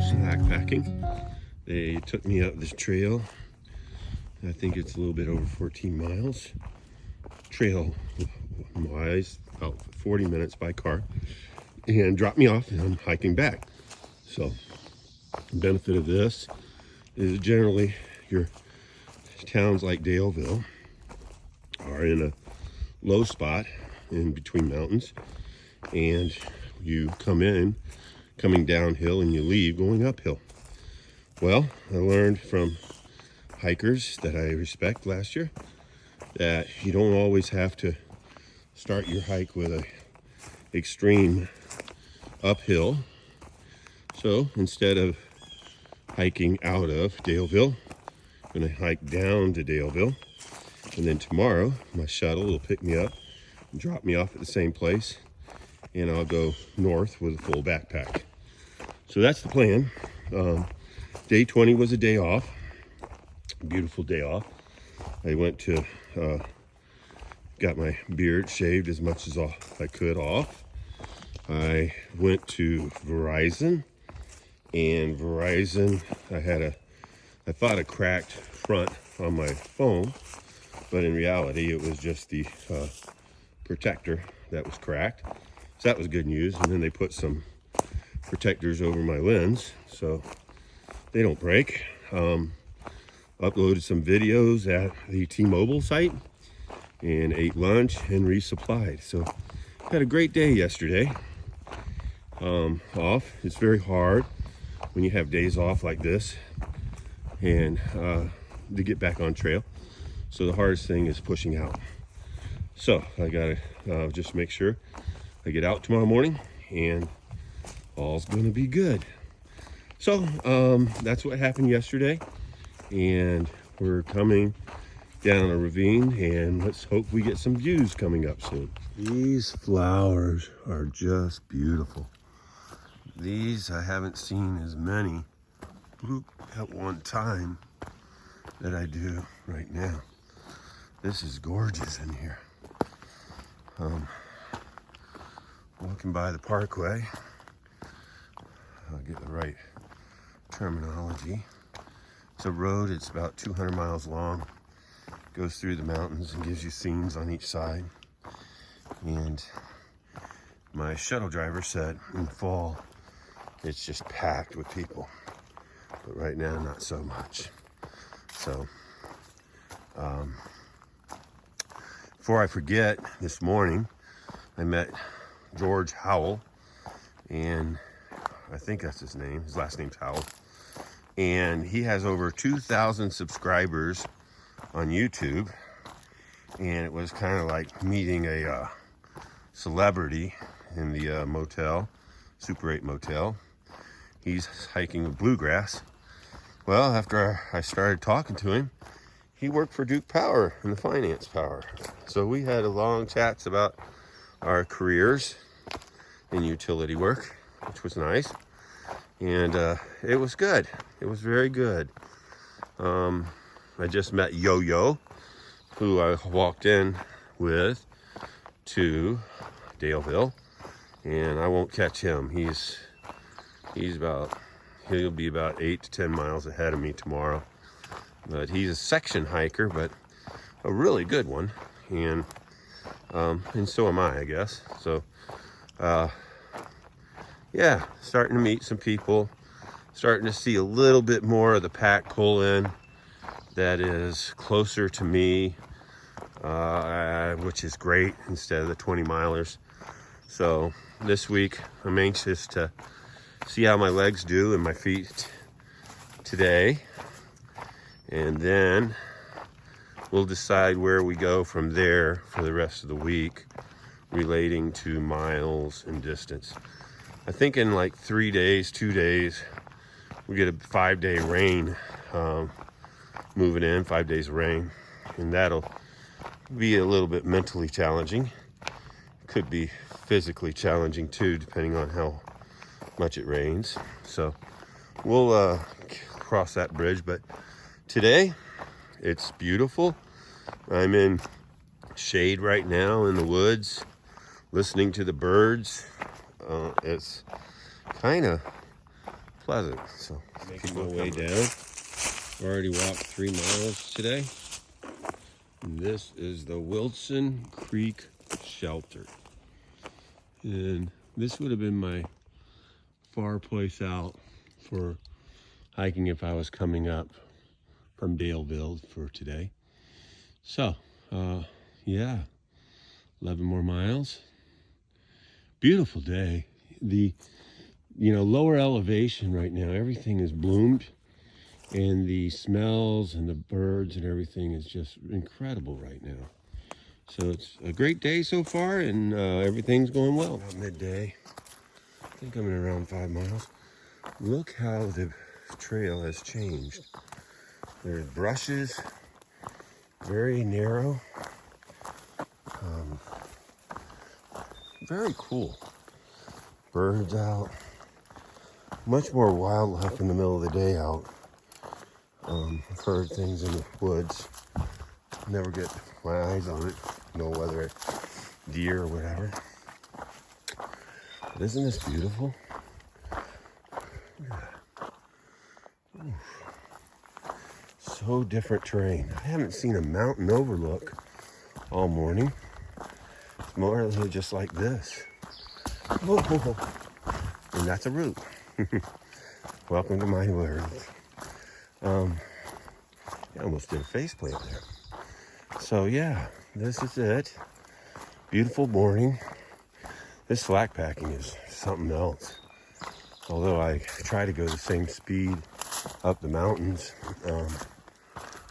Slackpacking. They took me up this trail. I think it's a little bit over 14 miles. Trail wise, about 40 minutes by car, and dropped me off, and I'm hiking back. So the benefit of this is generally your towns like Daleville are in a low spot in between mountains, and you coming downhill and you leave going uphill. Well, I learned from hikers that I respect last year that you don't always have to start your hike with a extreme uphill. So instead of hiking out of Daleville, I'm going to hike down to Daleville, and then tomorrow my shuttle will pick me up and drop me off at the same place, and I'll go north with a full backpack. So that's the plan. Day 20 was a day off, a beautiful day off. I went to got my beard shaved as much as I could off. I went to Verizon, and Verizon, I thought a cracked front on my phone, but in reality it was just the protector that was cracked. So that was good news. And then they put some protectors over my lens so they don't break. Uploaded some videos at the T-Mobile site and ate lunch and resupplied. So had a great day yesterday off. It's very hard when you have days off like this and to get back on trail. So the hardest thing is pushing out. So I gotta just make sure I get out tomorrow morning and all's gonna be good. So that's what happened yesterday, and we're coming down a ravine, and let's hope we get some views coming up soon. These flowers are just beautiful. These, I haven't seen as many at one time that I do right now. This is gorgeous in here. Walking by the parkway, I'll get the right terminology. It's a road, it's about 200 miles long, goes through the mountains and gives you scenes on each side. And my shuttle driver said in the fall it's just packed with people, but right now not so much. So before I forget, this morning I met George Howell, and I think that's his name. His last name's Howell. And he has over 2,000 subscribers on YouTube. And it was kind of like meeting a celebrity in the motel, Super 8 motel. He's hiking with bluegrass. Well, after I started talking to him, he worked for Duke Power in the finance power. So we had a long chats about our careers in utility work, which was nice. And it was good. It was very good. I just met Yo-Yo, who I walked in with to Daleville, and I won't catch him. He'll be about 8 to 10 miles ahead of me tomorrow. But he's a section hiker, but a really good one, and so am I guess. So yeah, starting to meet some people, starting to see a little bit more of the pack pull in that is closer to me, which is great, instead of the 20 milers. So this week I'm anxious to see how my legs do and my feet today, and then we'll decide where we go from there for the rest of the week relating to miles and distance. I think in like 3 days, 2 days, we get a 5-day rain moving in, 5 days of rain, and that'll be a little bit mentally challenging. Could be physically challenging too, depending on how much it rains. So we'll cross that bridge, but today it's beautiful. I'm in shade right now in the woods. listening to the birds. It's kind of pleasant. So making my way down. Already walked 3 miles today. And this is the Wilson Creek Shelter. And this would have been my far place out for hiking if I was coming up from Daleville for today. So, yeah, 11 more miles. Beautiful day. The, lower elevation right now, everything is bloomed, and the smells and the birds and everything is just incredible right now. So it's a great day so far, and everything's going well. About midday, I think I'm in around 5 miles. Look how the trail has changed. There's brushes, very narrow. Very cool. Birds out. Much more wildlife in the middle of the day out. I've heard things in the woods. Never get my eyes on it. Know whether it's deer or whatever. But isn't this beautiful? So different terrain. I haven't seen a mountain overlook all morning. It's more just like this. Oh, and that's a root. Welcome to my world. I almost did a faceplant there. So yeah, this is it. Beautiful morning. This slackpacking is something else. Although I try to go the same speed up the mountains,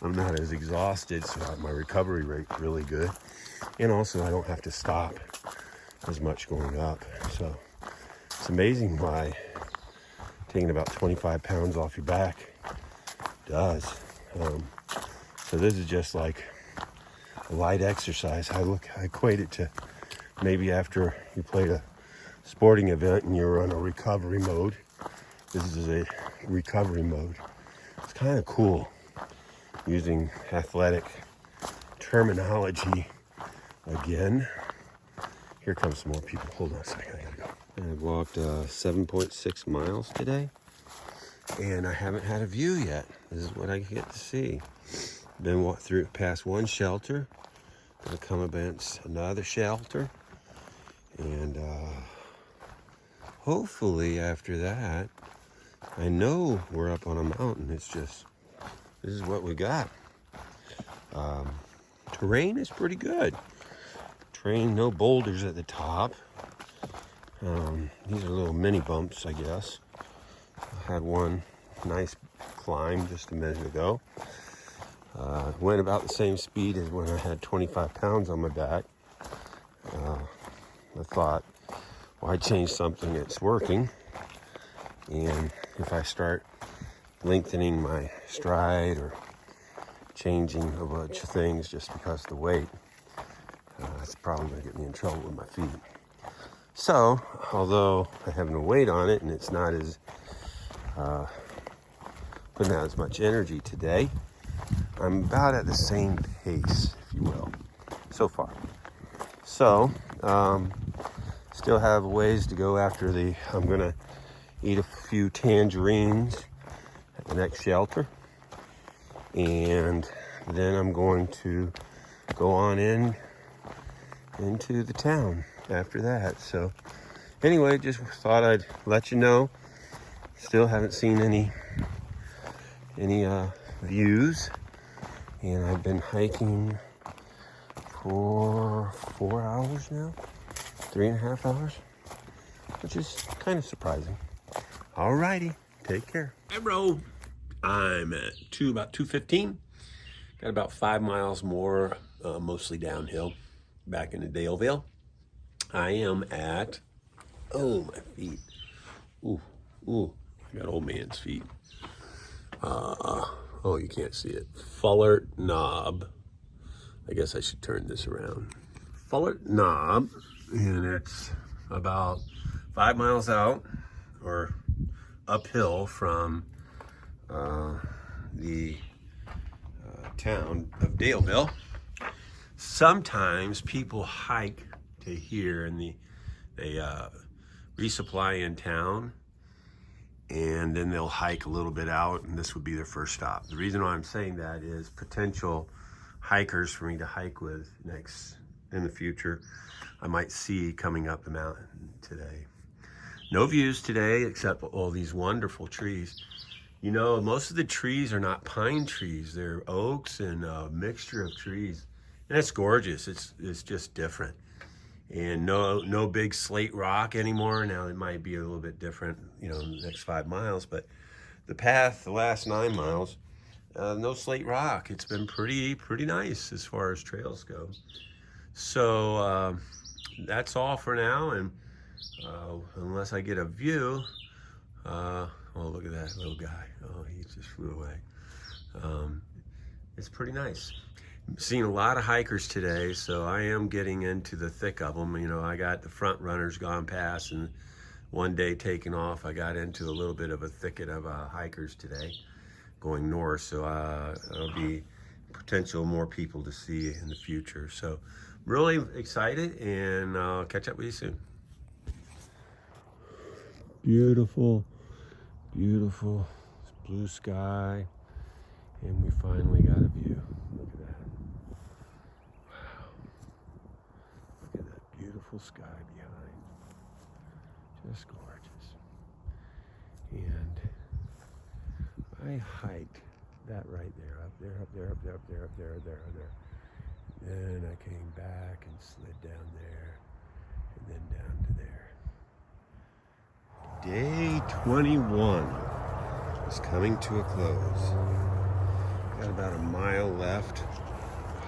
I'm not as exhausted, so my recovery rate's really good. And also I don't have to stop as much going up. So it's amazing why taking about 25 pounds off your back does. So this is just like a light exercise. I equate it to maybe after you played a sporting event and you're on a recovery mode. This is a recovery mode. It's kind of cool using athletic terminology again. Here comes some more people. Hold on a second, I gotta go. I've walked 7.6 miles today, and I haven't had a view yet. This is what I get to see. Been past one shelter, gonna come against another shelter, and hopefully after that, I know we're up on a mountain. It's just, this is what we got. Terrain is pretty good. Terrain, no boulders at the top. These are little mini bumps, I guess. I had one nice climb just a minute ago. Went about the same speed as when I had 25 pounds on my back. I thought, well, I changed something that's working. And if I start lengthening my stride or changing a bunch of things just because of the weight, that's probably going to get me in trouble with my feet. So, although I have no weight on it and it's not as putting out as much energy today, I'm about at the same pace, if you will, so far. So, still have ways to go after I'm going to eat a few tangerines at the next shelter. And then I'm going to go on into the town after that. So anyway, just thought I'd let you know. Still haven't seen any views, and I've been hiking for 4 hours now, 3.5 hours, which is kind of surprising. Alrighty, take care. Hey bro, I'm at about 2:15. Got about 5 miles more, mostly downhill, back into Daleville. I am at, oh, my feet. Ooh, I got old man's feet. Oh, you can't see it. Fullert Knob. I guess I should turn this around. Fullert Knob, and it's about 5 miles out, or uphill from the town of Daleville. Sometimes people hike to here, and they resupply in town, and then they'll hike a little bit out, and this would be their first stop. The reason why I'm saying that is potential hikers for me to hike with next in the future, I might see coming up the mountain today. No views today except all these wonderful trees. You know, most of the trees are not pine trees. They're oaks and a mixture of trees. And it's gorgeous. It's just different. And no big slate rock anymore. Now it might be a little bit different, you know, in the next 5 miles. But the path, the last 9 miles, no slate rock. It's been pretty nice as far as trails go. So that's all for now. And unless I get a view, oh, look at that little guy. Oh, he just flew away. It's pretty nice. I'm seeing a lot of hikers today, so I am getting into the thick of them. You know, I got the front runners gone past, and one day taking off, I got into a little bit of a thicket of hikers today going north. So there'll be potential more people to see in the future. So really excited, and I'll catch up with you soon. Beautiful, beautiful blue sky, and we finally got a view. Look at that. Wow. Look at that beautiful sky behind. Just gorgeous. And I hiked that right there, up there, up there, up there, up there, up there, up there, up there. Then I came back and slid down there, and then down to there. Day 21 is coming to a close. Got about a mile left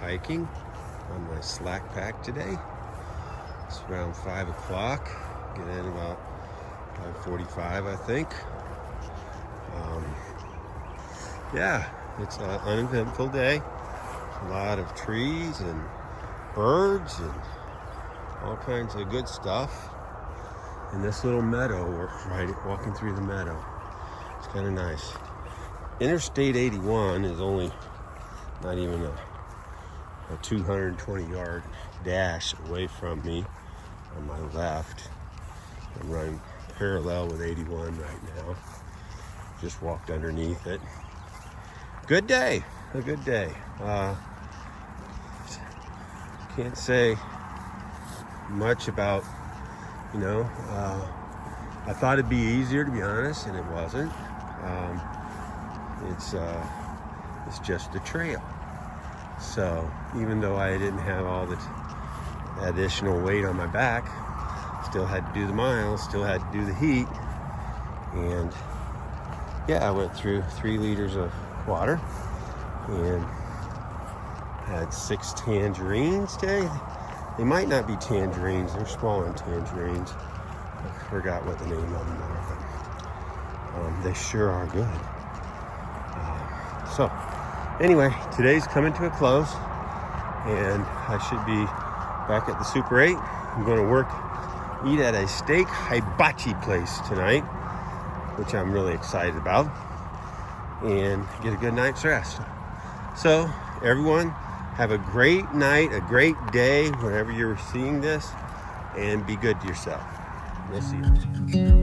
hiking on my slack pack today. It's around 5 o'clock. Get in about 5:45, I think. Yeah, it's an uneventful day. A lot of trees and birds and all kinds of good stuff. In this little meadow, we're walking through the meadow. It's kind of nice. Interstate 81 is only not even a 220-yard dash away from me on my left. I'm running parallel with 81 right now. Just walked underneath it. Good day, a good day. Can't say much about, you know, I thought it'd be easier, to be honest, and it wasn't. It's just a trail. So even though I didn't have all the additional weight on my back, still had to do the miles, still had to do the heat. And yeah, I went through 3 liters of water and had 6 tangerines today. They might not be tangerines, they're smaller tangerines. I forgot what the name of them are, but they sure are good. So anyway, today's coming to a close, and I should be back at the Super 8. I'm going to eat at a steak hibachi place tonight, which I'm really excited about, and get a good night's rest. So everyone, have a great night, a great day whenever you're seeing this, and be good to yourself. We'll see you.